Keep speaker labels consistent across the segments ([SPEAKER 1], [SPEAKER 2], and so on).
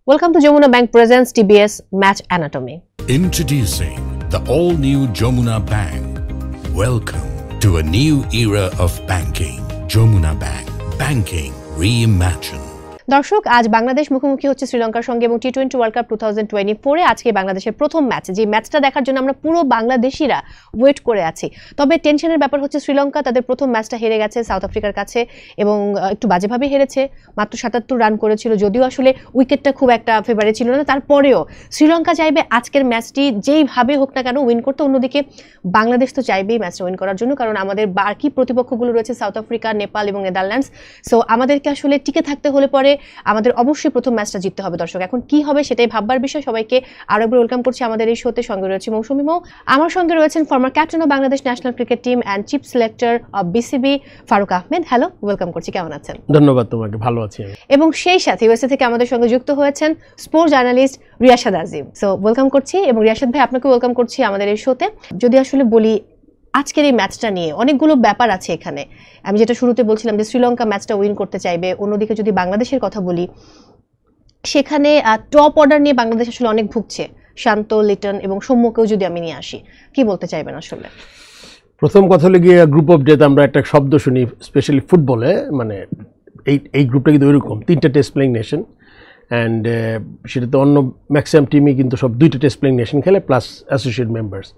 [SPEAKER 1] Welcome to Jamuna Bank presents TBS Match Anatomy.
[SPEAKER 2] Introducing the all-new Jamuna Bank. Welcome to a new era of banking. Jamuna Bank. Banking reimagined.
[SPEAKER 1] দর্শক আজ বাংলাদেশ মুখোমুখি হচ্ছে শ্রীলঙ্কার সঙ্গে এবং T20 world cup 2024 এ আজকে বাংলাদেশের প্রথম ম্যাচ যে ম্যাচটা দেখার জন্য আমরা পুরো বাংলাদেশিরা ওয়েট করে আছি। তবে টেনশনের ব্যাপার হচ্ছে শ্রীলঙ্কা তাদের প্রথম ম্যাচটা হেরে গেছে সাউথ আফ্রিকার কাছে এবং একটু বাজেভাবে হেরেছে, মাত্র 77 রান করেছিল, যদিও আসলে উইকেটটা খুব একটা ফেভারে ছিল না। তারপরেও শ্রীলঙ্কা চাইবে আজকের ম্যাচটি যেইভাবে হোক না কেন উইন করতে। অন্যদিকে বাংলাদেশ তো চাইবেই ম্যাচটা উইন করার জন্য, কারণ আমাদের বাকি প্রতিপক্ষগুলো রয়েছে সাউথ আফ্রিকা, নেপাল এবং নেদারল্যান্ডস। সো আমাদেরকে আসলে টিকে থাকতে হলে পরে আমাদের অবশ্যই প্রথম ম্যাচটা জিততে হবে। দর্শক এখন কি হবে সেটাই ভাববার বিষয়। সবাইকে আরো একবার ওয়েলকাম করছি আমাদের এই শোতে। সঙ্গে রয়েছে মৌসুমী মৌ, আমার সঙ্গে রয়েছেন former captain of Bangladesh national cricket team and chief selector of BCB Faruque Ahmed. Hello, welcome করছি, কেমন আছেন?
[SPEAKER 3] ধন্যবাদ তোমাকে, ভালো আছি। এবং
[SPEAKER 1] সেই সাথে ইউএসএ থেকে আমাদের সঙ্গে যুক্ত হয়েছেন স্পোর্টস জার্নালিস্ট রিয়াশাদ আজিম। সো ওয়েলকাম করছি এবং রিয়াশাদ ভাই আপনাকে ওয়েলকাম করছি আমাদের এই শোতে। যদি আসলে বলি আজকের এই ম্যাচটা নিয়ে অনেকগুলো ব্যাপার আছে এখানে। আমি যেটা শুরুতে বলছিলাম যে শ্রীলঙ্কা ম্যাচটা উইন করতে চাইবে, অন্যদিকে যদি বাংলাদেশের কথা বলি সেখানে টপ অর্ডার নিয়ে বাংলাদেশ আসলে অনেক ভুগছে। শান্ত, লিটন এবং সৌম্যকেও যদি আমি নিয়ে আসি, কি বলতে চাইবেন আসলে?
[SPEAKER 3] প্রথম কথা হলো গিয়ে গ্রুপ অফ ডেথ আমরা একটা শব্দ শুনি স্পেশালি ফুটবলে, মানে এই গ্রুপটা কিন্তু ওইরকম 3টা টেস্ট প্লেইং নেশন অ্যান্ড সেটাতে অন্য ম্যাক্সিমাম টিমই কিন্তু সব 2টা টেস্ট প্লেইং নেশন খেলে plus associate members.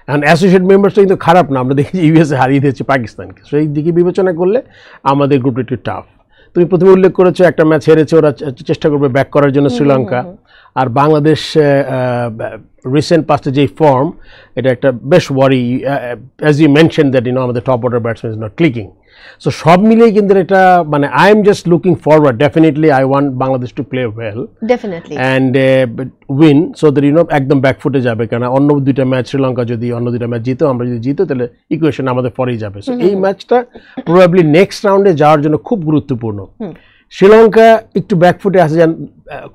[SPEAKER 3] And associate মেম্বার্সটা কিন্তু খারাপ না, আমরা দেখেছি ইউএসএ হারিয়ে দিয়েছে পাকিস্তানকে। সেই দিকে বিবেচনা করলে আমাদের গ্রুপটা একটু টাফ। তুমি প্রথমে উল্লেখ করেছো একটা ম্যাচ হেরেছে, ওরা চেষ্টা করবে ব্যাক করার জন্য শ্রীলঙ্কা। আর বাংলাদেশ রিসেন্ট পাস্টে যেই ফর্ম, এটা একটা বেশ ওয়ারি, অ্যাজ ইউ মেনশন দ্যাট আমাদের top order batsman is not clicking. So সব মিলিয়ে কিন্তু এটা মানে I am just looking forward, definitely I want Bangladesh to play well and win, so that একদম ব্যাকফুটে যাবে। কেন অন্য 2টা ম্যাচ শ্রীলঙ্কা যদি অন্য 2টা ম্যাচ জিতো, আমরা যদি জিতো তাহলে ইকুয়েশন আমাদের পরেই যাবে। সো এই ম্যাচটা প্রবাবলি নেক্সট রাউন্ডে যাওয়ার জন্য খুব গুরুত্বপূর্ণ। শ্রীলঙ্কা একটু ব্যাকফুটে আসে,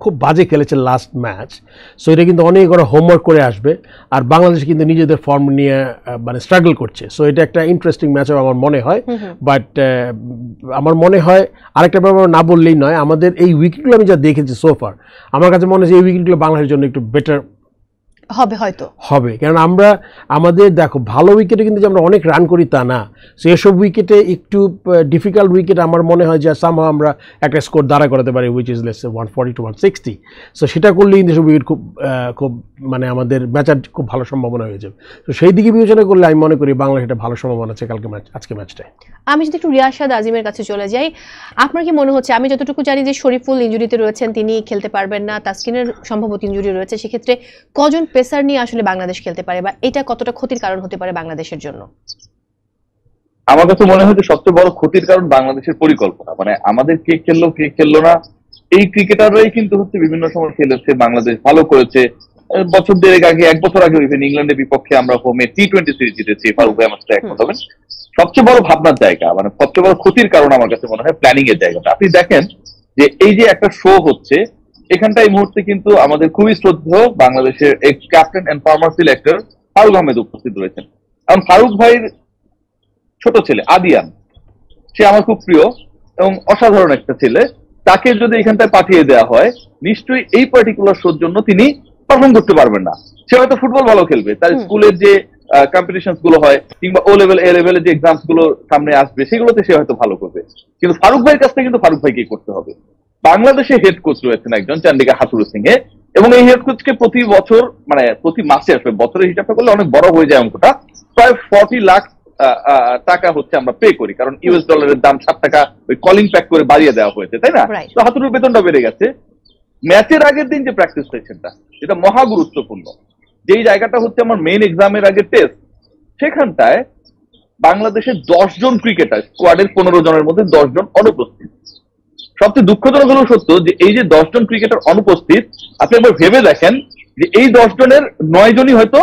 [SPEAKER 3] খুব বাজে খেলেছে লাস্ট ম্যাচ, সো এটা কিন্তু অনেক ওরা হোমওয়ার্ক করে আসবে। আর বাংলাদেশ কিন্তু নিজেদের ফর্ম নিয়ে মানে স্ট্রাগল করছে, সো এটা একটা ইন্টারেস্টিং ম্যাচ হবে আমার মনে হয়। বাট আমার মনে হয় আরেকটা ব্যাপার না বললেই নয়, আমাদের এই উইকেটগুলো আমি যা দেখেছি সোফার, আমার কাছে মনে হচ্ছে এই উইকেটগুলো বাংলাদেশের জন্য একটু বেটার
[SPEAKER 1] হবে, হয়তো হবে,
[SPEAKER 3] কারণ আমরা আমাদের দেখো ভালো উইকেটে কিন্তু যে আমরা অনেক রান করি তা না। সো এসব উইকেটে একটু ডিফিকাল্ট উইকেট আমার মনে হয় যে সামহাও আমরা একটা স্কোর দাঁড়া করাতে পারি, which is let's say 140 to 160। So সেটা করলে কিন্তু সব উইকেট খুব মানে আমাদের ম্যাচার খুব ভালো সম্ভাবনা হয়ে যাবে। তো সেই দিকে বিবেচনা করলে আমি মনে করি বাংলাদেশ একটা ভালো সম্ভাবনা আছে কালকে আজকে ম্যাচটায়।
[SPEAKER 1] আমি যদি একটু রিয়াশাদ আজিমের কাছে চলে যাই, আপনার কি মনে হচ্ছে, আমি যতটুকু জানি যে শরীফুল ইনজুরিতে রয়েছেন, তিনি খেলতে পারবেন না, তাসকিনের সম্ভবত ইনজুরি রয়েছে, সেক্ষেত্রে কজন পেসার নিয়ে আসলে বাংলাদেশ খেলতে পারে বা এটা কতটা ক্ষতির কারণ হতে পারে বাংলাদেশের জন্য?
[SPEAKER 4] আমার কাছে মনে হয় যে সবচেয়ে বড় ক্ষতির কারণ বাংলাদেশের পরিকল্পনা। মানে আমাদের কে খেললো না, এই ক্রিকেটাররাই কিন্তু হচ্ছে বিভিন্ন সময় খেলেছে, বাংলাদেশ ভালো করেছে। বছর দেড়েক আগে, 1 বছর আগে ইংল্যান্ডের বিপক্ষে আমরা হোমে টি20 সিরিজ জিতেছি, ফারুক ভাই আমার সাথে একমত হবেন। সবচেয়ে বড় ভাবনার জায়গা, মানে সবচেয়ে বড় ক্ষতির কারণ আমার কাছে মনে হয় প্ল্যানিং এর জায়গাটা। আপনি দেখেন যে এই যে একটা শো হচ্ছে এখানটা এই মুহূর্তে কিন্তু আমাদের খুবই শ্রদ্ধেয় বাংলাদেশের ex captain and former selector Faruque Ahmed উপস্থিত রয়েছেন। কারণ ফারুক ভাইয়ের ছোট ছেলে আদিয়ান, সে আমার খুব প্রিয় এবং অসাধারণ একটা ছেলে। তাকে যদি এখানটায় পাঠিয়ে দেওয়া হয়, নিশ্চয়ই এই পার্টিকুলার শোর জন্য তিনি পারফর্ম করতে পারবেন না। সে হয়তো ফুটবল ভালো খেলবে, তার স্কুলের যে কম্পিটিশন গুলো হয় কিংবা ও লেভেল এ লেভেলের যে এক্সামস গুলো সামনে আসবে সেগুলোতে সে হয়তো ভালো করবে, কিন্তু ফারুক ভাইয়ের কাছটা কিন্তু ফারুক ভাইকেই করতে হবে। বাংলাদেশে হেড কোচ রয়েছেন একজন চান্ডিকা হাতুরু সিং এ, এবং এই হেড কোচকে প্রতি বছর মানে প্রতি মাসে আসবে, বছরের হিসাবটা করলে অনেক বড় হয়ে যায় অঙ্কটা, প্রায় 40 লাখ টাকা হচ্ছে আমরা পে করি, কারণ ইউএস ডলারের দাম 7 টাকা ওই কলিং প্যাক করে বাড়িয়ে দেওয়া হয়েছে, তাই না? তো হাতুরুর বেতনটা বেড়ে গেছে। ম্যাচের আগের দিন যে প্র্যাকটিস সেশনটা, এটা মহা গুরুত্বপূর্ণ। যেই জায়গাটা হচ্ছে আমার মেইন এক্সামের আগে টেস্ট, সেখানটায় বাংলাদেশের 10 জন ক্রিকেটার, স্কোয়াডের 15 জনের মধ্যে 10 জন অনুপস্থিত। সবচেয়ে দুঃখজনক হলো সত্য যে এই যে 10 জন ক্রিকেটার অনুপস্থিত, আপনি একবার ভেবে দেখেন যে এই 10 জনের 9 জনই হয়তো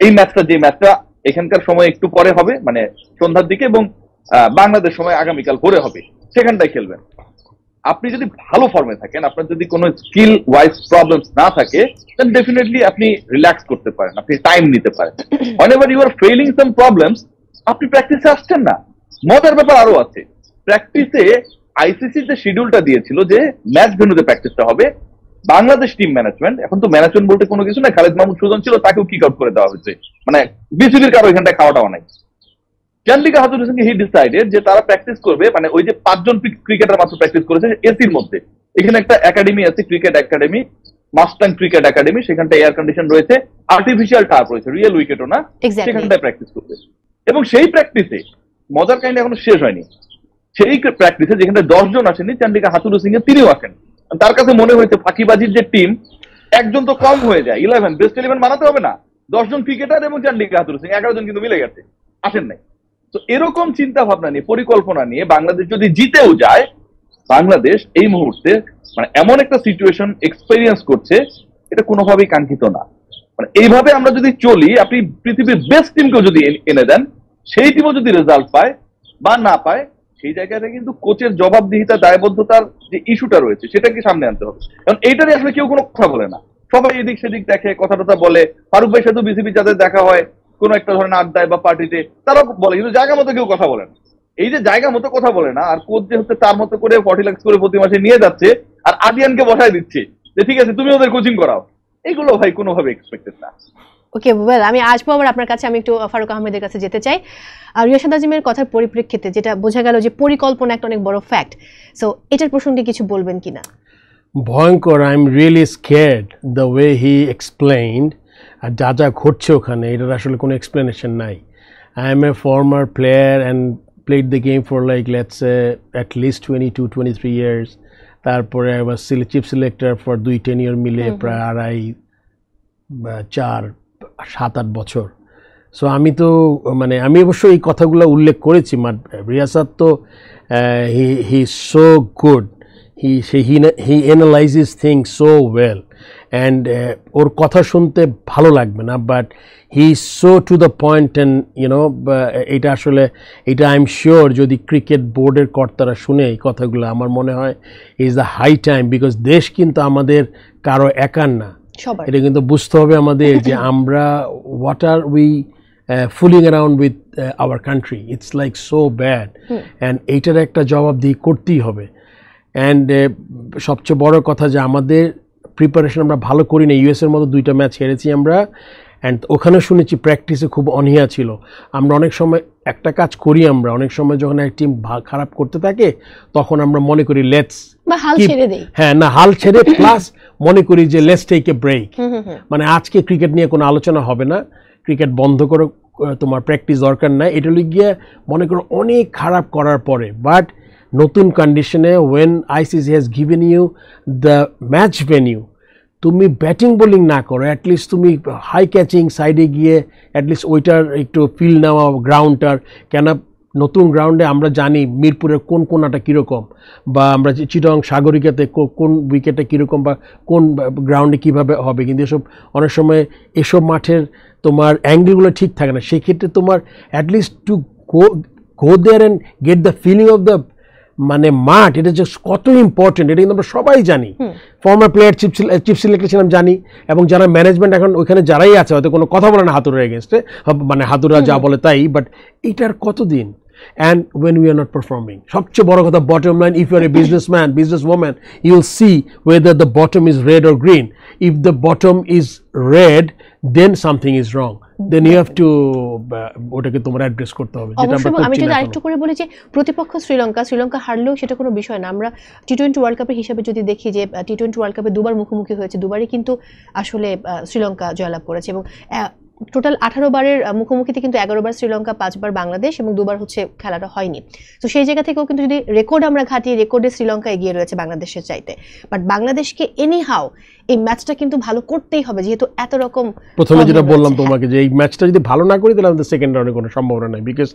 [SPEAKER 4] এই ম্যাচটা, যে ম্যাচটা এখানকার সময় একটু পরে হবে মানে সন্ধ্যার দিকে এবং বাংলাদেশ সময় আগামীকাল ভোরে হবে, সেখানটায় খেলবেন। আপনি যদি ভালো ফর্মে থাকেন, আপনার যদি কোনো স্কিল ওয়াইজ প্রবলেমস না থাকে, দেন ডেফিনেটলি আপনি রিল্যাক্স করতে পারেন, আপনি টাইম নিতে পারেন। whenever you are failing some problems, আপনি প্র্যাকটিসে আসছেন না। মজার ব্যাপার আরো আছে, প্র্যাকটিসে আইসিসি যে শিডিউলটা দিয়েছিল যে ম্যাচ ভেন্যুতে প্র্যাকটিসটা হবে, বাংলাদেশ টিম ম্যানেজমেন্ট, এখন তো ম্যানেজমেন্ট বলতে কোনো কিছু না, খালেদ মাহমুদ সুজন ছিল, তাকেও কিক আউট করে দেওয়া হয়েছে, মানে বিসিবির কারো এখানটায় খাওয়া দাওয়া নাই। চান্ডিকা হাতুরু সিং হি ডিসাইডেড যে তারা প্র্যাকটিস করবে, মানে ওই যে 5 জন ক্রিকেটার মাত্র প্র্যাকটিস করেছে এসির মধ্যে, এখানে একটা একাডেমি আছে, cricket academy, Mustang cricket academy, সেখানটা এয়ার কন্ডিশন রয়েছে, আর্টিফিশিয়াল টার্ফ রয়েছে, রিয়েল উইকেটও না, সেখানটায় প্র্যাকটিস করবে। এবং সেই প্র্যাকটিসে মজার কাহিনী এখনো শেষ হয়নি, সেই প্র্যাকটিসে যেখানে 10 জন আসেনি, চান্ডিকা হাতুরু সিং এর তিনিও আসেন। তার কাছে মনে হয়েছে ফাঁকিবাজির যে টিম, একজন তো কম হয়ে যায়, 11 বেস্ট 11 বানাতে হবে না, 10 জন ক্রিকেটার এবং চান্ডিকা হাতুরু সিং 11 জন কিন্তু মিলে গেছে, আসেন নাই। তো এরকম চিন্তা ভাবনা নিয়ে, পরিকল্পনা নিয়ে বাংলাদেশ যদি জিতেও যায়, বাংলাদেশ এই মুহূর্তে মানে এমন একটা সিচুয়েশন এক্সপেরিয়েন্স করছে, এটা কোনোভাবেই কাঙ্ক্ষিত না। মানে এইভাবে আমরা যদি চলি, আপনি পৃথিবীর বেস্ট টিমকেও যদি এনে দেন, সেই টিমও যদি রেজাল্ট পায় বা না পায়, সেই জায়গাটা কিন্তু কোচের জবাবদিহিতা, দায়বদ্ধতার যে ইস্যুটা রয়েছে সেটাকে সামনে আনতে হবে। কারণ এইটারই আসলে কেউ কোনো কথা বলে না, সবাই এদিক সেদিক দেখে, কথা টথা বলে। ফারুক ভাই সাথে বিসিবি যাদের দেখা হয় কোনো একটা ধরনের আড্ডায় বা পার্টিতে, তারাও বলে, কিন্তু জায়গা মতো কেউ কথা বলে না। এই যে জায়গা মতো কথা বলে না, আর কোচ যে হচ্ছে তার মতো করে 40 লাখ করে প্রতি মাসে নিয়ে যাচ্ছে, আর আদিয়ানকে বসায় দিচ্ছে যে ঠিক আছে তুমি ওদের কোচিং করাও, এগুলো ভাই কোনোভাবে এক্সপেক্টেড না।
[SPEAKER 1] ওকে, ওয়েল, আমি আসবো আবার আপনার কাছে। আমি একটু ফারুক আহমেদের কাছে যেতে চাই। আর রিয়াসাদ আজিমের কথার পরিপ্রেক্ষিতে যেটা বোঝা গেল যে পরিকল্পনা একটা অনেক বড় ফ্যাক্ট, সো এটার প্রসঙ্গে কিছু বলবেন কিনা?
[SPEAKER 3] ভয়ঙ্কর, I am really scared the way he explained. আর যা যা ঘটছে ওখানে, এটার আসলে কোনো এক্সপ্লেনেশন নাই। I am a former player and played the game for like let's at least 22-23 years. তারপরে I was chief selector for 2 tenure মিলে প্রায় 2.5-4-7-8 বছর। সো আমি তো মানে আমি অবশ্য এই কথাগুলো উল্লেখ করেছি। রিয়াসাদ তো he is so good, he analyses things so well, and ওর কথা শুনতে ভালো লাগবে না, but he is so to the point. And you know, এটা আসলে এটা আই এম শিওর যদি ক্রিকেট বোর্ডের কর্তারা শুনে এই কথাগুলো, আমার মনে হয় is the high time, because দেশ কিন্তু আমাদের কারো একার না। এটা কিন্তু বুঝতে হবে আমাদের যে আমরা what are we fooling around with our country, it's like so bad, and এইটার একটা জবাবদিহি করতেই হবে। অ্যান্ড সবচেয়ে বড় কথা যে আমাদের প্রিপারেশন আমরা ভালো করি না। ইউএস এর মতো 2টা ম্যাচ হেরেছি আমরা, অ্যান্ড ওখানে শুনেছি প্র্যাকটিসে খুব অনীহা ছিল। আমরা অনেক সময় একটা কাজ করি, আমরা অনেক সময় যখন এক টিম খারাপ করতে থাকে তখন আমরা মনে করি লেটস হাল ছেড়ে প্লাস মনে করি যে লেটস টেক এ ব্রেক, মানে আজকে ক্রিকেট নিয়ে কোনো আলোচনা হবে না, ক্রিকেট বন্ধ করো, তোমার প্র্যাকটিস দরকার নাই। এটা গিয়ে মনে করো অনেক খারাপ করার পরে, বাট নতুন কন্ডিশনে when ICC has given you the match venue, তুমি ব্যাটিং বোলিং না করো, অ্যাটলিস্ট তুমি হাই ক্যাচিং সাইডে গিয়ে অ্যাটলিস্ট ওইটার একটু ফিল নেওয়া গ্রাউন্ডটার। কেন নতুন গ্রাউন্ডে আমরা জানি মিরপুরের কোন কোনাটা কীরকম, বা আমরা চিটং সাগরিকাতে কোন উইকেটে কীরকম, বা কোন গ্রাউন্ডে কীভাবে হবে, কিন্তু এসব অনেক সময় এসব মাঠের তোমার অ্যাঙ্গেলগুলো ঠিক থাকে না। সেক্ষেত্রে তোমার at least to go there and get the feeling of the মানে মাঠ, এটা যে কত ইম্পর্টেন্ট এটা কিন্তু আমরা সবাই জানি। ফর্মার প্লেয়ার চিফ সিলেক্টর ছিলাম জানি, এবং যারা ম্যানেজমেন্ট এখন ওইখানে যারাই আছে হয়তো কোনো কথা বলে না হাতুড়ার এগেনস্টে, মানে হাতুড়া যা বলে তাই, বাট এইটার কতদিন? And when we are not performing, সবচেয়ে বড় কথা bottom line, if you are a businessman, businesswoman, you will see whether the bottom is red or green. If the bottom is red, then something is wrong, then you have to ওটাকে তোমার address করতে হবে।
[SPEAKER 1] যেটা আমরা আমি যদি আরেকটু করে বলি যে প্রতিপক্ষ শ্রীলঙ্কা হারলেও সেটা কোনো বিষয় না। আমরা টি-20 ওয়ার্ল্ড কাপের হিসাবে যদি দেখি যে টি-20 ওয়ার্ল্ড কাপে দুবার মুখোমুখি হয়েছে, দুবারই কিন্তু আসলে শ্রীলঙ্কা জয়লাভ করেছে, এবং টোটাল 18 বারের মুখোমুখিতে কিন্তু 11 বার শ্রীলঙ্কা, 5 বার বাংলাদেশ, এবং 2 বার হচ্ছে খেলাটা হয়নি। তো সেই জায়গা থেকেও কিন্তু যদি রেকর্ড আমরা ঘাটি, রেকর্ডে শ্রীলঙ্কা এগিয়ে রয়েছে বাংলাদেশের চাইতে, বাট বাংলাদেশকে এনিহাউ এই ম্যাচটা কিন্তু ভালো করতেই হবে, যেহেতু এত রকম।
[SPEAKER 3] প্রথমে যেটা বললাম তোমাকে যে এই ম্যাচটা যদি ভালো না করি তাহলে আমাদের সেকেন্ড রাউন্ডে কোনো সম্ভাবনা নেই, বিকজ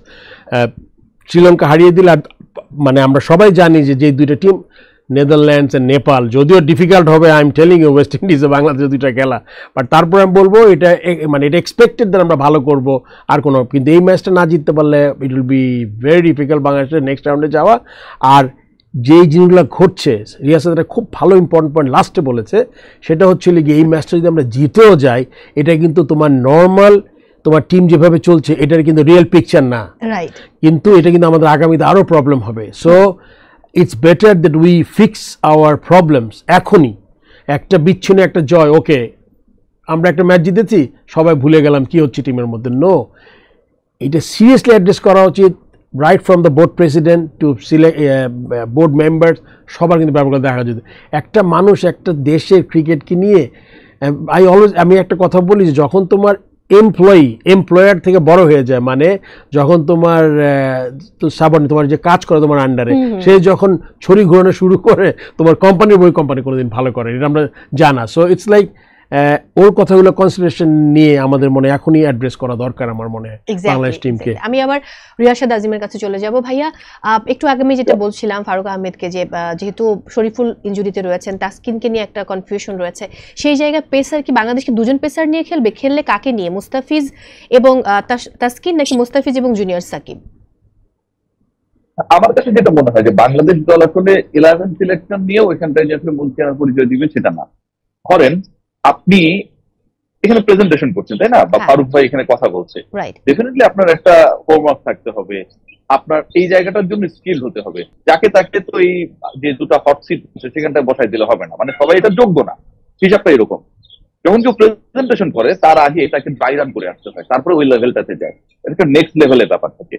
[SPEAKER 3] শ্রীলঙ্কা হারিয়ে দিলে, মানে আমরা সবাই জানি যে যে 2টা টিম নেদারল্যান্ডস এন্ড নেপাল, যদিও ডিফিকাল্ট হবে, I am telling you, West ইন্ডিজে বাংলাদেশে 2টা খেলা, বাট তারপরে আমি বলবো এটা মানে এটা এক্সপেক্টেড যে আমরা ভালো করব আর কোনো, কিন্তু এই ম্যাচটা না জিততে পারলে it will be very difficult বাংলাদেশের নেক্সট রাউন্ডে যাওয়া। আর যেই জিনিসগুলো ঘটছে, রিয়াসাদ খুব ভালো ইম্পর্টেন্ট পয়েন্ট লাস্টে বলেছে, সেটা হচ্ছে গিয়ে এই ম্যাচটা যদি আমরা জিতেও যাই, এটা কিন্তু তোমার নর্মাল তোমার টিম যেভাবে চলছে এটার কিন্তু রিয়েল পিকচার না, রাইট, কিন্তু এটা কিন্তু আমাদের আগামীতে আরও প্রবলেম হবে। So it's better that we fix our problems এখনই, একটা বিচ্ছিন্ন একটা জয়, ওকে আমরা একটা ম্যাচ জিতেছি সবাই ভুলে গেলাম কি হচ্ছে টিমের মধ্যে। নো, এটা সিরিয়াসলি অ্যাড্রেস করা উচিত, right from the board president two board members, সবার কিন্তু ব্যাপারগুলো দেখা যেত। একটা মানুষ একটা দেশের ক্রিকেটকে নিয়ে আমি একটা কথা বলি যে যখন তোমার এমপ্লয়ার থেকে বড় হয়ে যায়, মানে যখন তোমার সাবর্ডিনেট তোমার যে কাজ করে তোমার আন্ডারে, সে যখন ছড়ি ঘোরানো শুরু করে তোমার কোম্পানির বই কোম্পানি কোনোদিন ভালো করে, এটা আমরা জানা। সো ইটস লাইক ওর কথাগুলো কনসিডারেশন নিয়ে আমাদের মনে এখনই অ্যাড্রেস করা দরকার আমার মনে হয় বাংলাদেশ টিমকে।
[SPEAKER 1] আমি আবার রিয়াশাদ আজিমের কাছে চলে যাব। ভাইয়া, একটু আগে আমি যেটা বলছিলাম ফারুক আহমেদকে, যে যেহেতু শরীফুল ইনজুরিতে রয়েছেন, তাসকিনকে নিয়ে একটা কনফিউশন রয়েছে, সেই জায়গায় পেসার কি বাংলাদেশকে দুজন পেসার নিয়ে খেলবে? খেললে কাকে নিয়ে, মুস্তাফিজ এবং তাসকিন, নাকি মুস্তাফিজ এবং জুনিয়র সাকিব?
[SPEAKER 4] আমার কাছে যেটা মনে হয় যে বাংলাদেশ দল আসলে 11 সিলেকশন নিয়েও এখানটায় যে আসলে মন্ত্রী আমার পরিচয় দিবে সেটা না। ধরেন আপনি এখানে প্রেজেন্টেশন করছেন, তাই না, বা ফারুক ভাই এখানে কথা বলছে, ডেফিনেটলি আপনার একটা হোমওয়ার্ক থাকতে হবে, আপনার এই জায়গাটার জন্য স্কিল হতে হবে। যাকে তাকে তো এই যে দুটো হট সিট সেখানটায় বসাই দিলে হবে না, মানে সবাই এটা যোগ্য না, হিসাবটা এরকম। যখন কেউ প্রেজেন্টেশন করে তার আগে এটাকে ড্রাই রান করে আসতে হয়, তারপরে ওই লেভেলটাতে যায়, এটা নেক্সট লেভেলের ব্যাপার থাকে।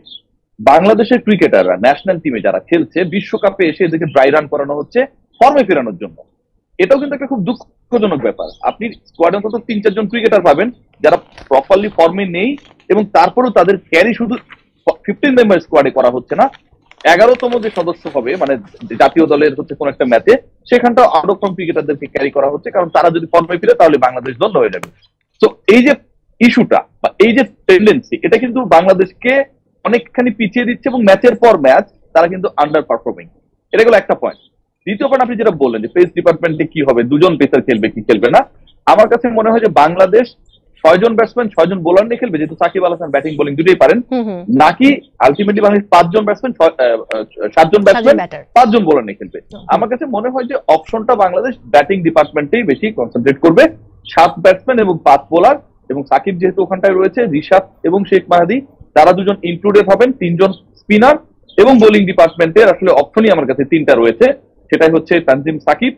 [SPEAKER 4] বাংলাদেশের ক্রিকেটাররা ন্যাশনাল টিমে যারা খেলছে, বিশ্বকাপে এসে এদেরকে ড্রাই রান করানো হচ্ছে ফর্মে ফেরানোর জন্য। এটাও কিন্তু একটা খুব দুঃখজনক ব্যাপার। আপনি স্কোয়াডে অন্তত 3-4 জন ক্রিকেটার পাবেন যারা প্রপারলি ফর্মে নেই, এবং তারপরেও তাদের ক্যারি শুধু 15 মেম্বার স্কোয়াডে করা হচ্ছে না, 11তম যে সদস্য হবে মানে জাতীয় দলের হচ্ছে কোন একটা ম্যাচে, সেখানটাও আউট অফ ফর্ম ক্রিকেটারদেরকে ক্যারি করা হচ্ছে, কারণ তারা যদি ফর্মে ফিরে তাহলে বাংলাদেশ দল হয়ে যাবে। তো এই যে ইস্যুটা বা এই যে টেন্ডেন্সি, এটা কিন্তু বাংলাদেশকে অনেকখানি পিছিয়ে দিচ্ছে, এবং ম্যাচের পর ম্যাচ তারা কিন্তু আন্ডার পারফর্মিং। এটা গেল একটা পয়েন্ট। দ্বিতীয় পয়েন্ট, আপনি যেটা বললেন যে পেস ডিপার্টমেন্টে কি হবে, দুজন পেসার খেলবে কি খেলবে না, আমার কাছে মনে হয় যে বাংলাদেশ 6 জন ব্যাটসম্যান 6 জন বোলার নিয়ে খেলবে, যেহেতু সাকিব আল হাসান ব্যাটিং বোলিং দুটোই পারেন, নাকি আলটিমেটলি বাংলাদেশ 5 জন ব্যাটসম্যান 7 জন ব্যাটসম্যান 5 জন বোলার নিয়ে খেলবে। আমার কাছে মনে হয় যে অপশনটা বাংলাদেশ ব্যাটিং ডিপার্টমেন্টেই বেশি কনসেন্ট্রেট করবে, 7 ব্যাটসম্যান এবং 5 বোলার, এবং সাকিব যেহেতু ওখানটায় রয়েছে, রিশাদ এবং শেখ মাহাদি তারা দুজন ইনক্লুডেড হবেন, 3 জন স্পিনার, এবং বোলিং ডিপার্টমেন্টের আসলে অপশনই আমার কাছে 3টা রয়েছে, সেটাই হচ্ছে তানজিম সাকিব,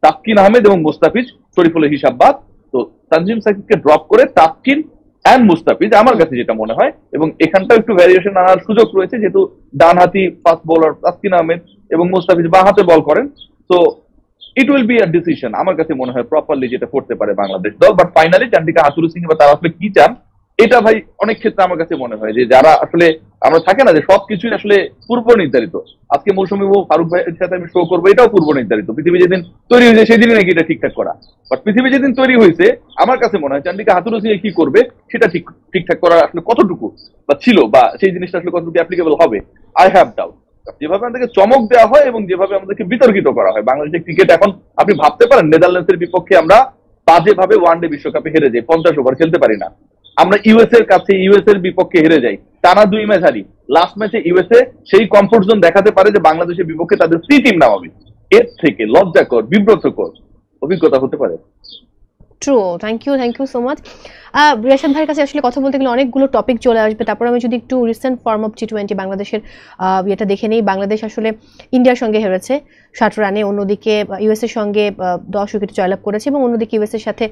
[SPEAKER 4] তাসকিন আহমেদ এবং মুস্তাফিজ। শরীফুলের হিসাব বাদ, তো তানজিম সাকিবকে ড্রপ করে তাসকিন এন্ড মুস্তাফিজ আমার কাছে যেটা মনে হয়, এবং এখানটাও একটু ভ্যারিয়েশন আনার সুযোগ রয়েছে, যেহেতু ডানহাতি ফাস্ট বোলার তাসকিন আহমেদ এবং মুস্তাফিজ বাঁ হাতে বল করেন। তো it will be a decision, আমার কাছে মনে হয় প্রপারলি যেটা করতে পারে বাংলাদেশ দল। বাট ফাইনালি চান্ডিকা হাতুরু সিং বা তারা আসলে কি চান, এটা ভাই অনেক ক্ষেত্রে আমার কাছে মনে হয় যে যারা আসলে আমরা থাকে না যে সবকিছুই আসলে পূর্ব নির্ধারিত, আজকে মৌসুমী ফারুক ভাইয়ের সাথে আমি শো করবো, এটাও পূর্ব নির্ধারিত। পৃথিবী যেদিন তৈরি হয়েছে সেদিনই নাকি এটা ঠিকঠাক করা, বাট পৃথিবী যেদিন তৈরি হয়েছে আমার কাছে মনে হয় চান্ডিকা হাতুরু সিং কি করবে সেটা ঠিকঠাক করা আসলে কতটুকু বা ছিল, বা সেই জিনিসটা আসলে কতটুকু অ্যাপ্লিকেবল হবে, আই হ্যাভ ডাউট। যেভাবে আমাদেরকে চমক দেওয়া হয় এবং যেভাবে আমাদেরকে বিতর্কিত করা হয়, বাংলাদেশের ক্রিকেট এখন আপনি ভাবতে পারেন নেদারল্যান্ডসের বিপক্ষে আমরা বাজেভাবে ওয়ানডে বিশ্বকাপে হেরে যাই, 50 ওভার খেলতে পারি না। আমরা ইউএস এর কাছে ইউএস এর বিপক্ষে হেরে যাই, টানা 2 ম্যাচ হারি, লাস্ট ম্যাচে ইউএসএ সেই কমফোর্ট জোন দেখাতে পারে যে বাংলাদেশের বিপক্ষে তাদের সি টিম নামাবে। এর থেকে লজ্জাকর বিব্রতকর অভিজ্ঞতা হতে পারে।
[SPEAKER 1] True, thank you so much. Riyashad ভাইয়ের কাছে আসলে কথা বলতে গেলে অনেকগুলো টপিক চলে আসবে, তারপর আমি যদি একটু রিসেন্ট ফর্ম অফ T20 বাংলাদেশের এটা দেখে নেই। বাংলাদেশ আসলে ইন্ডিয়ার সঙ্গে হেরেছে 60 রানে, অন্যদিকে ইউএসএর সঙ্গে 10 উইকেট জয়লাভ করেছে, এবং অন্যদিকে ইউএসএর সাথে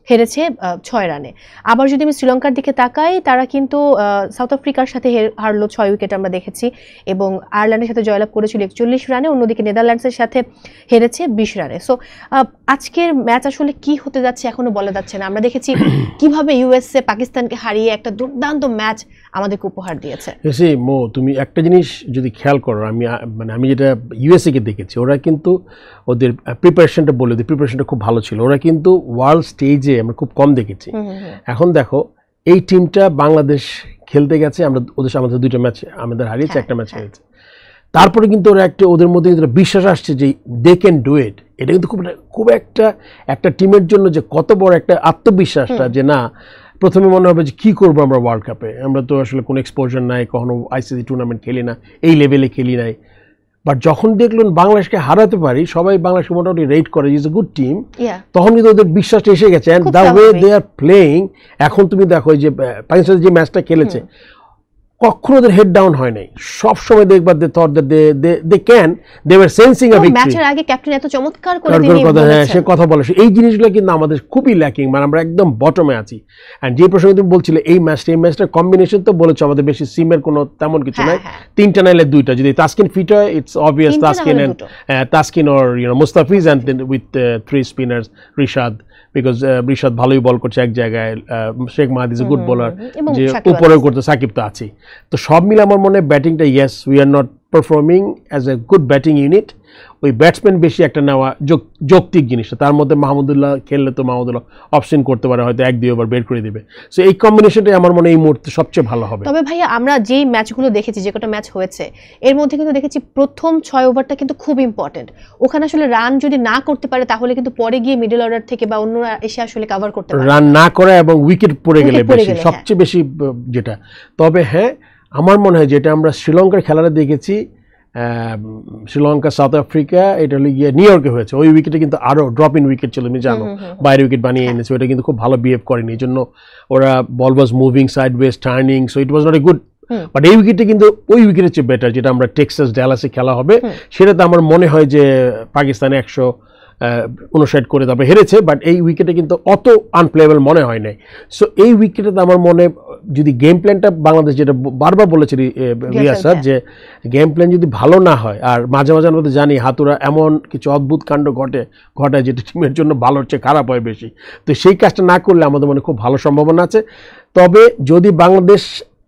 [SPEAKER 1] হেরেছে 6 রানে। আবার যদি আমি শ্রীলঙ্কার দিকে তাকাই, তারা কিন্তু সাউথ আফ্রিকার সাথে হারলো 6 উইকেট আমরা দেখেছি, এবং আয়ারল্যান্ডের সাথে জয়লাভ করেছিল 41 রানে, অন্যদিকে নেদারল্যান্ডসের সাথে হেরেছে 20 রানে। সো আজকের ম্যাচ আসলে কি হতে যাচ্ছে এখনো বলা যাচ্ছে না। আমরা দেখেছি কিভাবে ইউএসএ পাকিস্তানকে হারিয়ে একটা দুর্দান্ত ম্যাচ আমাদেরকে উপহার দিয়েছে।
[SPEAKER 3] মো, তুমি একটা জিনিস যদি খেয়াল করো, আমি যেটা ইউএসএ কে দেখেছি, ওরা কিন্তু ওদের প্রিপারেশনটা বলে, ওদের প্রিপারেশনটা খুব ভালো ছিল। ওরা কিন্তু ওয়ার্ল্ড স্টেজে আমরা খুব কম দেখেছি। এখন দেখো এই টিমটা বাংলাদেশ খেলতে গেছে, আমরা আমাদের 2টা ম্যাচ আমাদের হারিয়েছে, একটা ম্যাচ হেরেছে, তারপরে কিন্তু ওরা ওদের মধ্যে কিন্তু বিশ্বাস আসছে যে দে ক্যান ডু ইট। এটা কিন্তু খুব একটা টিমের জন্য যে কত বড় একটা আত্মবিশ্বাসটা, যে না প্রথমে মনে হবে যে কী করবো আমরা ওয়ার্ল্ড কাপে, আমরা তো আসলে কোনো এক্সপোজার নাই, কখনো আইসিসি টুর্নামেন্ট খেলি না, এই লেভেলে খেলি নাই। বাট যখন দেখলেন বাংলাদেশকে হারাতে পারি, সবাই বাংলাদেশকে মোটামুটি রেট করে ইজ এ গুড টিম, তখন কিন্তু ওদের বিশ্বাসটা এসে গেছে। And the way they are playing, এখন তুমি দেখো যে পাকিস্তানের যে ম্যাচটা খেলেছে, কখনো ওদের হেড ডাউন হয় নাই, সব সময় দেখবার they were sensing a victory.
[SPEAKER 1] ম্যাচের আগে ক্যাপ্টেন এত চমৎকার করে তিনি
[SPEAKER 3] সে কথা বলে, এই জিনিসগুলো কিন্তু আমাদের খুবই ল্যাকিং, মানে আমরা একদম বটমে আছি। এন্ড যে প্রসঙ্গে তুমি বলছিলে এই ম্যাচটার কম্বিনেশন তো বলেছো, আমাদের বেশি সিমের কোনো তেমন কিছু নাই, 3টা নাইলে 2টা। যদি তাসকিন ফিট হয় it's obvious Taskin or Mustafiz and with 3 spinners Rishad, because Rishad ভালোই বল করছে এক জায়গায়, Sheikh Mahedi is a good bowler, যে উপরেও করতে সাকিব তো আছেই। তো সব মিলে আমার মনে হয় ব্যাটিংটা yes we are not performing as a good batting unit. ওই ব্যাটসম্যান বেশি একটা নেওয়া যৌক্তিক জিনিসটা, তার মধ্যে মাহমুদুল্লাহ খেললে তো মাহমুদুল্লাহ অপশন করতে পারে, হয়তো 1-2 ওভার বের করে দিবে। সো এই কম্বিনেশনটাই আমার মনে হয় এই মুহূর্তে সবচেয়ে ভালো হবে।
[SPEAKER 1] তবে ভাইয়া আমরা যেই ম্যাচগুলো দেখেছি, যে কটা ম্যাচ হয়েছে এর মধ্যে কিন্তু দেখেছি প্রথম 6 ওভারটা কিন্তু খুব ইম্পর্টেন্ট। ওখানে আসলে রান যদি না করতে পারে তাহলে কিন্তু পরে গিয়ে মিডল অর্ডার থেকে বা অন্যরা এসে আসলে কভার করতে পারে,
[SPEAKER 3] রান না করে এবং উইকেট পড়ে গেলে বেশি, সবচেয়ে বেশি যেটা। তবে হ্যাঁ আমার মনে হয় যেটা আমরা শ্রীলঙ্কার খেলাটা দেখেছি, শ্রীলঙ্কা সাউথ আফ্রিকা, এটা হলো গিয়ে নিউ ইয়র্কে হয়েছে, ওই উইকেটে কিন্তু আরো ড্রপ ইন উইকেট ছিল, তুমি জানো, বাইরে উইকেট বানিয়ে এনেছে, ওটা কিন্তু খুব ভালো বিহেভ করেনি, এই জন্য ওরা ball was moving sideways turning, so it was not a good. But এই উইকেটে কিন্তু ওই উইকেটের চেয়ে বেটার, যেটা আমরা টেক্সাস ড্যালাসে খেলা হবে সেটাতে আমার মনে হয় যে পাকিস্তানে 159 করে তারপরে হেরেছে, বাট এই উইকেটে কিন্তু অত আনপ্লেয়েবল মনে হয় নাই। সো এই উইকেটে আমার মনে যদি গেম প্ল্যানটা বাংলাদেশ, যেটা বারবার বলেছে রিয়াজ স্যার, যে গেম প্ল্যান যদি ভালো না হয়, আর মাঝে মাঝে আমরা তো জানি হাতুরা এমন কিছু অদ্ভুত কাণ্ড ঘটায় যেটা টিমের জন্য ভালোর চেয়ে খারাপ হয় বেশি, তো সেই কাজটা না করলে আমাদের মনে খুব ভালো সম্ভাবনা আছে। তবে যদি বাংলাদেশ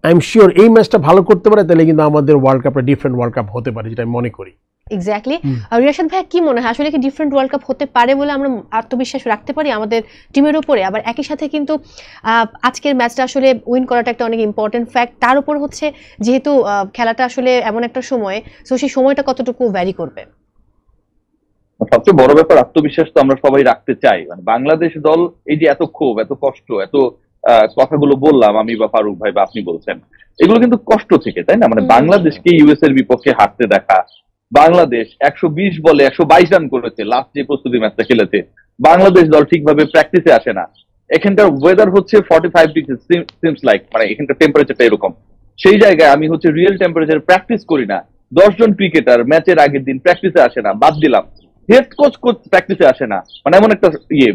[SPEAKER 3] আই এম শিওর এই ম্যাচটা ভালো করতে পারে, তাহলে কিন্তু আমাদের ওয়ার্ল্ড কাপটা ডিফারেন্ট ওয়ার্ল্ড কাপ হতে পারে, যেটা আমি মনে করি।
[SPEAKER 1] এক্স্যাক্টলি। রিয়াশাদ ভাই কি মনে হয় আসলে কি ডিফারেন্ট ওয়ার্ল্ড কাপ হতে পারে বলে আমরা আত্মবিশ্বাস রাখতে পারি আমাদের টিমের উপরে? আবার একই সাথে কিন্তু আজকের ম্যাচটা আসলে উইন করাটা একটা অনেক ইম্পর্টেন্ট ফ্যাক্ট, তার উপর হচ্ছে যেহেতু খেলাটা আসলে এমন একটা সময়, তো সেই সময়টা কতটুকু ভ্যারি করবে?
[SPEAKER 4] সবচেয়ে বড় ব্যাপার আত্মবিশ্বাস তো আমরা সবাই রাখতে চাই। মানে বাংলাদেশ দল এই যে এত ক্ষোভ, এত কষ্ট, এত কথাগুলো বললাম আমি বা ফারুক ভাই বা আপনি বলছেন, এগুলো কিন্তু কষ্ট থেকে, তাই না? মানে বাংলাদেশকে ইউএস এর বিপক্ষে হারতে দেখা, বাংলাদেশ 120 বলে 122 রান করেছে লাস্ট যে প্রস্তুতি ম্যাচটা খেলেছে, বাংলাদেশ দল ঠিকভাবে প্র্যাকটিসে আসে না, এখানকার ওয়েদার হচ্ছে 45 ডিগ্রি সিমস লাইক, মানে এখানকার টেম্পারেচারটা এরকম, সেই জায়গায় আমি হচ্ছে রিয়েল টেম্পারেচার প্র্যাকটিস করি না, 10 জন ক্রিকেটার ম্যাচের আগের দিন প্র্যাকটিসে আসে না, বাদ দিলাম হেড কোচ প্র্যাকটিসে আসে না, মানে এমন একটা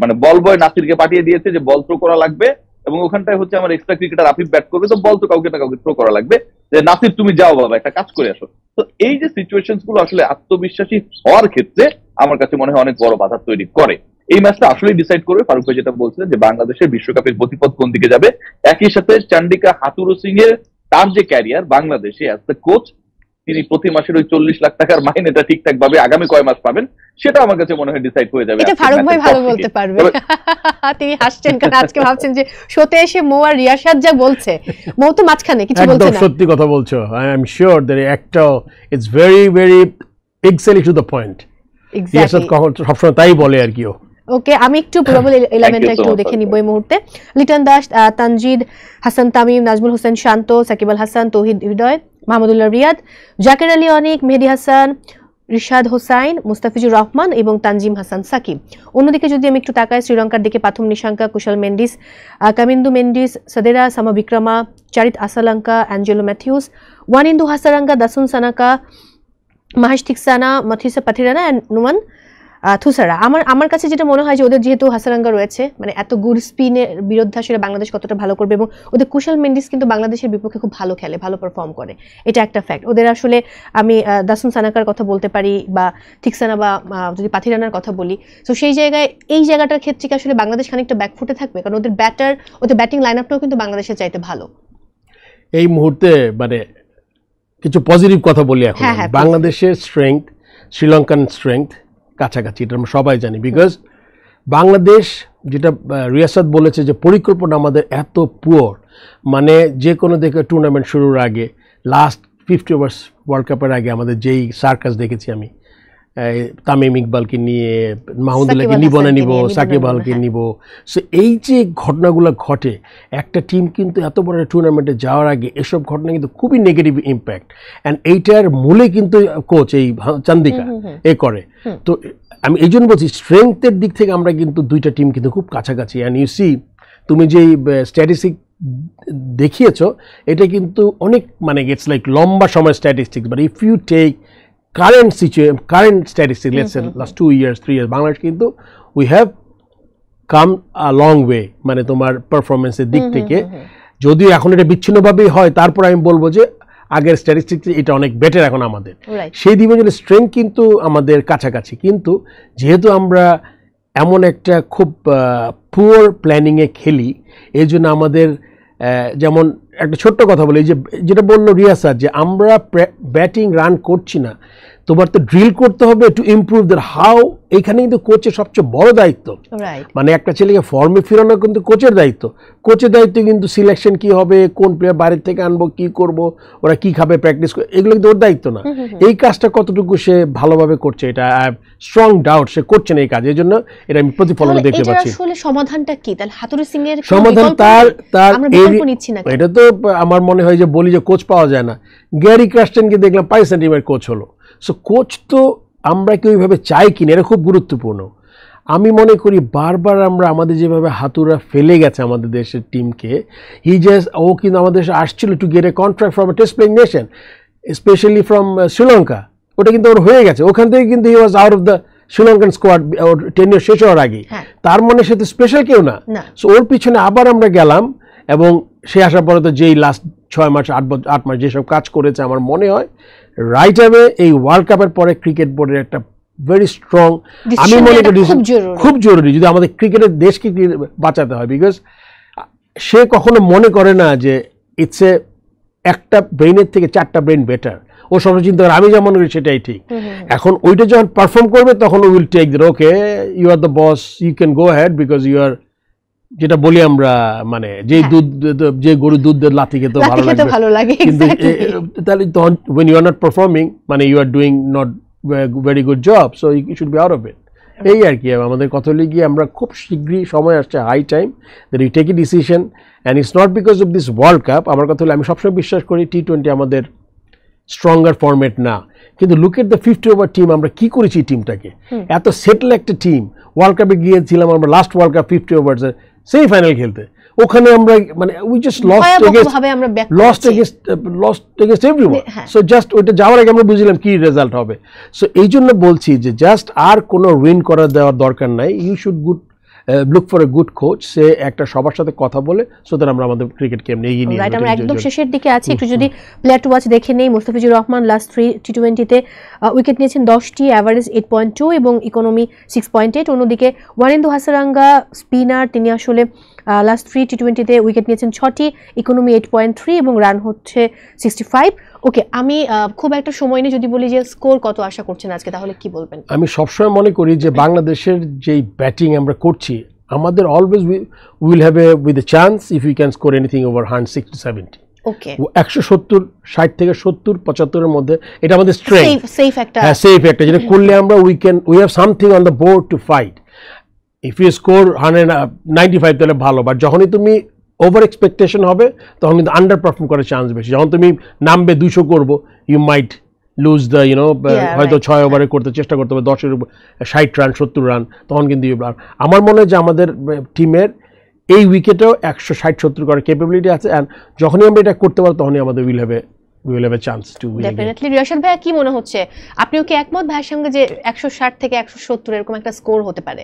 [SPEAKER 4] মানে বল বয় নাসিরকে পাঠিয়ে দিয়েছে যে বল থ্রো করা লাগবে, এবং ওখানটায় হচ্ছে আমার এক্সট্রা ক্রিকেটার আফিফ ব্যাট করবে, তো বল তো কাউকে না কাউকে থ্রো করা লাগবে, যে নাসির তুমি যাও বাবা একটা কাজ করে আসো। তো এই যে সিচুয়েশন গুলো আসলে আত্মবিশ্বাসী হওয়ার ক্ষেত্রে আমার কাছে মনে হয় অনেক বড় বাধা তৈরি করে। এই ম্যাচটা আসলে ডিসাইড করবে, ফারুক ভাই যেটা বলছিলেন যে বাংলাদেশের বিশ্বকাপের গতিপথ কোন দিকে যাবে। একই সাথে চান্ডিকা হাতুরু সিং এর তার যে ক্যারিয়ার বাংলাদেশে অ্যাজ দ্য কোচ, তিনি প্রতি মাসের ওই 40 লাখ টাকার মাইনেটা ঠিকঠাক ভাবে আগামী কয় মাস পাবেন, সেটা আমার কাছে মনে হয় ডিসাইড হয়ে যাবে।
[SPEAKER 1] এটা ফারুক ভাই ভালো বলতে পারবে। তিনি হাসছেন কারণ আজকে ভাবছেন যে শোতে এসে মো আর রিয়াশাদ যা বলছে, মো তো মাঝখানে কিছু বলছে না।
[SPEAKER 3] একদম সত্যি কথা বলছো। আই এম শিওর দ্যাট একটা it's very very exactly to the point. Riyashad সবসময় তাই বলে আর কি।
[SPEAKER 1] ওকে, আমি একটু গ্লোবাল এলিমেন্টটা একটু দেখে নিব এই মুহূর্তে। লিটন দাস, তানজিদ হাসান তামিম, নাজমুল হোসেন শান্ত, সাকিব আল হাসান, তৌহিদ হৃদয়, মাহমুদুল্লাহ রিয়াদ, জাকের আলী অনিক, মেহেদী হাসান, রিশাদ হোসাইন, মুস্তাফিজুর রহমান এবং তানজিম হাসান সাকিব। অন্যদিকে যদি আমি একটু তাকাই শ্রীলঙ্কার দিকে, পাথুম নিশাঙ্কা, কুশল মেন্ডিস, কামিন্দু মেন্ডিস, সদেরা সামাবিক্রমা, চারিত আসালাঙ্কা, অ্যাঞ্জেলো ম্যাথিউস, ওয়ানিন্দু হাসারাঙ্গা, দাসুন সানাকা, মাহেশ থিকসানা, মাথিসা পাথিরানা অ্যান্ড নুমান থুসারা। আমার কাছে যেটা মনে হয় যে ওদের যেহেতু হাসারাঙ্গা রয়েছে, মানে এত গুড স্পিনের বিরুদ্ধে আসলে বাংলাদেশ কতটা ভালো করবে, এবং ওদের কুশল মেন্ডিস কিন্তু বাংলাদেশের বিপক্ষে খুব ভালো খেলে, ভালো পারফর্ম করে, এটা একটা ফ্যাক্ট। ওদের আসলে আমি দাসুন সানাকার কথা বলতে পারি, বা থিকসানা, বা যদি পাথিরানার কথা বলি, তো সেই জায়গায় এই জায়গাটার ক্ষেত্রে কি আসলে বাংলাদেশ খানিকটা ব্যাকফুটে থাকবে? কারণ ওদের ব্যাটিং লাইন আপটাও কিন্তু বাংলাদেশের চাইতে ভালো
[SPEAKER 3] এই মুহূর্তে। মানে কিছু পজিটিভ কথা বলি এখন। বাংলাদেশের স্ট্রেংথ, শ্রীলঙ্কান স্ট্রেংথ কাছাকাছি, এটা আমরা সবাই জানি। বিকজ বাংলাদেশ, যেটা রিয়াসাদ বলেছে যে পরিকল্পনা আমাদের এত পুয়ার, মানে যে কোনো দেখে টুর্নামেন্ট শুরুর আগে লাস্ট 50 ওভার্স ওয়ার্ল্ড কাপের আগে আমাদের যেই সার্কাস দেখেছি আমি, তামিম ইকবালকে নিয়ে, মাহমুদুল্লাহকে নিব না নিব, সাকিব আলকে নিব, সো এই যে ঘটনাগুলো ঘটে, একটা টিম কিন্তু এত বড় টুর্নামেন্টে যাওয়ার আগে এসব ঘটনা কিন্তু খুবই নেগেটিভ ইম্প্যাক্ট, অ্যান্ড এইটার মূলে কিন্তু কোচ এই চান্দিকা করে। তো আমি এই জন্য বলছি স্ট্রেংথের দিক থেকে আমরা কিন্তু দুইটা টিম কিন্তু খুব কাছাকাছি। অ্যান্ড ইউ সি, তুমি যে স্ট্যাটিস্টিক দেখিয়েছো এটা কিন্তু অনেক মানে ইটস লাইক লম্বা সময় statistics, but if you take current statistics let's say last 2 years 3 years, Bangladesh কিন্তু we have come a long way মানে তোমার পারফরমেন্সের দিক থেকে। যদিও এখন এটা বিচ্ছিন্নভাবেই হয়, তারপর আমি বলবো যে আগের স্ট্যাটিস্টিক্স এটা অনেক বেটার এখন আমাদের। সেই ডিভিশনের স্ট্রেংথ কিন্তু আমাদের কাছাকাছি, কিন্তু যেহেতু আমরা এমন একটা খুব পুয়ার প্ল্যানিংয়ে খেলি, এই জন্য আমাদের যেমন একটা ছোট্ট কথা বলি, যে যেটা বললো রিয়া স্যার, যে আমরা ব্যাটিং রান করছি না, তোমার তো ড্রিল করতে হবে টু ইমপ্রুভ দ্যাট হাউ। এইখানে কিন্তু কোচের সবচেয়ে বড় দায়িত্ব, মানে একটা ছেলেকে ফর্মে ফেরানো কিন্তু কোচের দায়িত্ব। কোচের দায়িত্ব কিন্তু সিলেকশন কি হবে, কোন প্লেয়ার বাইরের থেকে আনবো, কি করব, ওরা কি খাবে, প্র্যাকটিস করে, এগুলো কিন্তু ওর দায়িত্ব না। এই কাজটা কতটুকু সে ভালোভাবে করছে এটা আই হ্যাভ স্ট্রং ডাউট সে করছে না এই কাজ, এই জন্য এটা আমি প্রতিফলন দেখতে পাচ্ছি।
[SPEAKER 1] আসলে সমাধানটা কি তাহলে? হাতুড়ি সিং এর
[SPEAKER 3] সমাধান তার এটা তো আমার মনে হয় যে বলি যে কোচ পাওয়া যায় না, গ্যারি ক্রাস্টেনকে দেখলাম 5 সেন্টিমিটার কোচ হলো। সো কোচ তো আমরা কি ওইভাবে চাই কিনা, এটা খুব গুরুত্বপূর্ণ। আমি মনে করি বারবার আমরা আমাদের যেভাবে হাতুড়া ফেলে গেছে আমাদের দেশের টিমকে, ও কিন্তু আমাদের দেশে আসছিল to get a contract from a test playing nation, specially from Sri Lanka. ওটা কিন্তু ওর হয়ে গেছে, ওখান থেকে কিন্তু he was out of the Sri Lankan squad ওর টেনিওর শেষ হওয়ার আগে। তার মানে সে তো স্পেশাল কেউ না। সো ওর পিছনে আবার আমরা গেলাম, এবং সে আসার পরে তো যেই লাস্ট 6 মাস 8 মাস যেসব কাজ করেছে, আমার মনে হয় রাইট হবে এই ওয়ার্ল্ড কাপের পরে ক্রিকেট বোর্ডের একটা ভেরি স্ট্রং, আমি মনে করি খুব জরুরি যদি আমাদের ক্রিকেটের দেশকে বাঁচাতে হয়। বিকজ সে কখনো মনে করে না যে ইটস এ একটা ব্রেইনের থেকে 4টা ব্রেইন বেটার, ও সব চিন্তা করে আমি যা মনে করি সেটাই ঠিক। এখন ওইটা যখন পারফর্ম করবে তখন ও will take that, okay you are the boss, you can go ahead, because you are, যেটা বলি আমরা মানে যে গরু দুধ লাথি খেতে ভালো লাগে, কিন্তু তাহলে তখন when you are not performing মানে you are doing not very good job, so you should be out of it. এই আর কি আমাদের কথা হলে গিয়ে আমরা খুব শীঘ্রই সময় আসছে, high time that we take a decision, and it's not because of this World Cup. আমার কথা হলে আমি সবসময় বিশ্বাস করি T20 আমাদের স্ট্রঙ্গার ফরম্যাট না, কিন্তু look at the 50 over team, আমরা কি করেছি টিমটাকে, এত সেটেল একটা টিম। ওয়ার্ল্ড কাপে গিয়েছিলাম আমরা লাস্ট ওয়ার্ল্ড কাপ 50 ওভার্স সেমিফাইনাল খেলতে, ওখানে আমরা মানে we just lost against everyone. So just ওইটা যাওয়ার আগে আমরা বুঝলাম কি রেজাল্ট হবে। সো এই জন্য বলছি যে জাস্ট আর কোনো উইন করা দেওয়ার দরকার নাই, you should look for a good coach, সে একটা সবার সাথে কথা বলে, সো দ্যাট আমরা আমাদের ক্রিকেট গেম নিয়ে এগিয়ে নিয়ে যাই।
[SPEAKER 1] আমরা একদম শেষের দিকে আছি, একটু যদি প্লেয়ার টু ওয়াচ দেখে নেই। মুস্তাফিজুর রহমান লাস্ট 3 টি20তে উইকেট নিয়েছেন 10টি, অ্যাভারেজ 8.2 এবং ইকোনমি 6.8। অন্যদিকে ওয়ারেন্দু হাসারাঙ্গা স্পিনার, তিনি আসলে লাস্ট 3 টি20তে উইকেট নিয়েছেন 6টি, ইকোনমি 8.3 এবং রান হচ্ছে 65। ওকে, আমি খুব একটা সময় নেই, যদি বলি যে স্কোর কত আশা করছেন আজকে, তাহলে কি বলবেন?
[SPEAKER 3] আমি সবসময় মনে করি যে বাংলাদেশের যেই ব্যাটিং আমরা করছি, আমাদের always will have a with a chance if you can score anything over 160 to 70।
[SPEAKER 1] Okay,
[SPEAKER 3] 170 60 থেকে 70 75 এর মধ্যে এটা আমাদের স্ট্রেংথ,
[SPEAKER 1] সেফ একটা,
[SPEAKER 3] হ্যাঁ সেফ একটা, যেটা করলে আমরা we have something on the board to fight. If you score 195 তাহলে ভালো, বাট যখনই তুমি ওভার এক্সপেকটেশন হবে তখন কিন্তু আন্ডার পারফর্ম করার চান্স বেশি। যখন তুমি নামবে 200 করবো, ইউ মাইট লুজ দ্য হয়তো 6 ওভারে করতে চেষ্টা করতে হবে 10-এর উপর 60 রান 70 রান, তখন কিন্তু আমার মনে হয় যে আমাদের টিমের এই উইকেটেও 160-70 করার ক্যাপাবিলিটি আছে, অ্যান্ড যখনই আমরা এটা করতে পারবো তখনই আমাদের will have a chance to win.
[SPEAKER 1] Definitely. Riyashad ভাইয়া কি মনে হচ্ছে, আপনিও কি একমত ভাইয়ের সঙ্গে যে 160 থেকে 170 এরকম একটা স্কোর হতে পারে?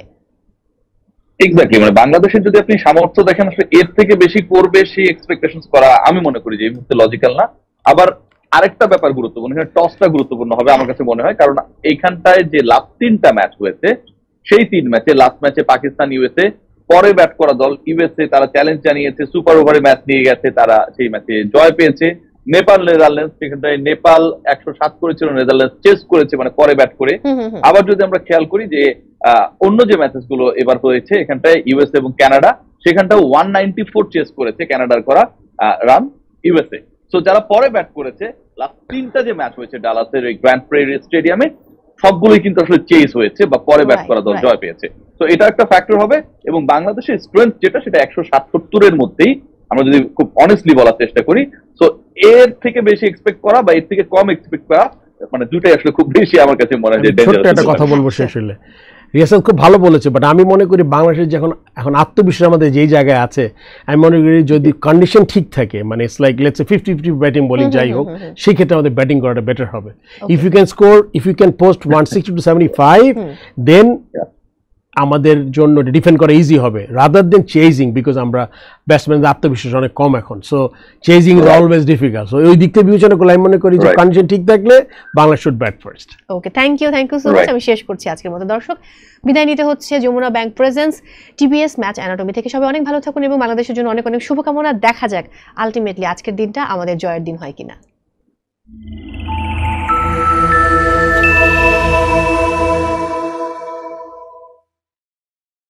[SPEAKER 4] এক্স্যাক্টলি, মানে বাংলাদেশের যদি আপনি সামর্থ্য দেখেন, আসলে এর থেকে বেশি করবে সেই এক্সপেকটেশন করা আমি মনে করি যে এই মুহূর্তে লজিক্যাল না। আবার আরেকটা ব্যাপার গুরুত্বপূর্ণ, এখানে টসটা গুরুত্বপূর্ণ হবে আমার কাছে মনে হয়, কারণ এইখানটায় যে লাস্ট 3টা ম্যাচ হয়েছে, সেই 3 ম্যাচে লাস্ট ম্যাচে পাকিস্তান ইউএসএ, পরে ব্যাট করা দল ইউএসএ তারা চ্যালেঞ্জ জানিয়েছে, সুপার ওভারে ম্যাচ নিয়ে গেছে, তারা সেই ম্যাচে জয় পেয়েছে। নেপাল নেদারল্যান্ডস, সেখানটায় নেপাল 107 করেছিল, নেদারল্যান্ডস চেস করেছে মানে পরে ব্যাট করে। আবার যদি আমরা খেয়াল করি যে অন্য যে ম্যাচেস গুলো এবার হয়েছে, এখানটায় ইউএসএ এবং কানাডা, সেখানটাও 194 চেস করেছে কানাডার করা রান ইউএসএ। সো যারা পরে ব্যাট করেছে, লাস্ট 3টা যে ম্যাচ হয়েছে ডালাসের ওই গ্র্যান্ড প্রেরি স্টেডিয়ামে, সবগুলোই কিন্তু আসলে চেস হয়েছে বা পরে ব্যাট করা দল জয় পেয়েছে। তো এটা একটা ফ্যাক্টর হবে, এবং বাংলাদেশের স্ট্রেংথ যেটা, সেটা 160-70 এর মধ্যেই আমরা যদি খুব অনেস্টলি বলার চেষ্টা করি। সো এর থেকে বেশি এক্সপেক্ট করা বা এর থেকে কম এক্সপেক্ট করা, মানে দুটাই আসলে খুব বেশি আমার কাছে মনে হয় যে
[SPEAKER 3] ছোট্ট একটা কথা বলবো শেষ হলে, রিয়াসাদ খুব ভালো বলেছে, বাট আমি মনে করি বাংলাদেশের যখন এখন আত্মবিশ্বাস আমাদের যেই জায়গায় আছে, আমি মনে করি যদি কন্ডিশন ঠিক থাকে, মানে it's like let's say 50-50 batting bowling যাই হোক, সেই ক্ষেত্রে আমাদের ব্যাটিং করাটা বেটার হবে। If you can post 160 to 75, then আমাদের জন্য ডিফেন্ড করা ইজি হবে, রাদার দেন চেজিং, বিকজ আমরা ব্যাটসম্যানদের আত্মবিশ্বাস অনেক কম এখন, so chasing is always difficult. So ওই দিক থেকে বিবেচনা করলে আমি মনে করি যে কন্ডিশন ঠিক থাকলে Bangla should bat first.
[SPEAKER 1] Okay, thank you so much. আমি শেষ করছি আজকের মতো। দর্শক, বিদায় নিতে হচ্ছে Jamuna bank presents TBS match anatomy থেকে। সবাই অনেক ভালো থাকুন এবং বাংলাদেশের জন্য অনেক অনেক শুভকামনা। দেখা যাক আলটিমেটলি আজকের দিনটা আমাদের জয়ের দিন হয় কিনা।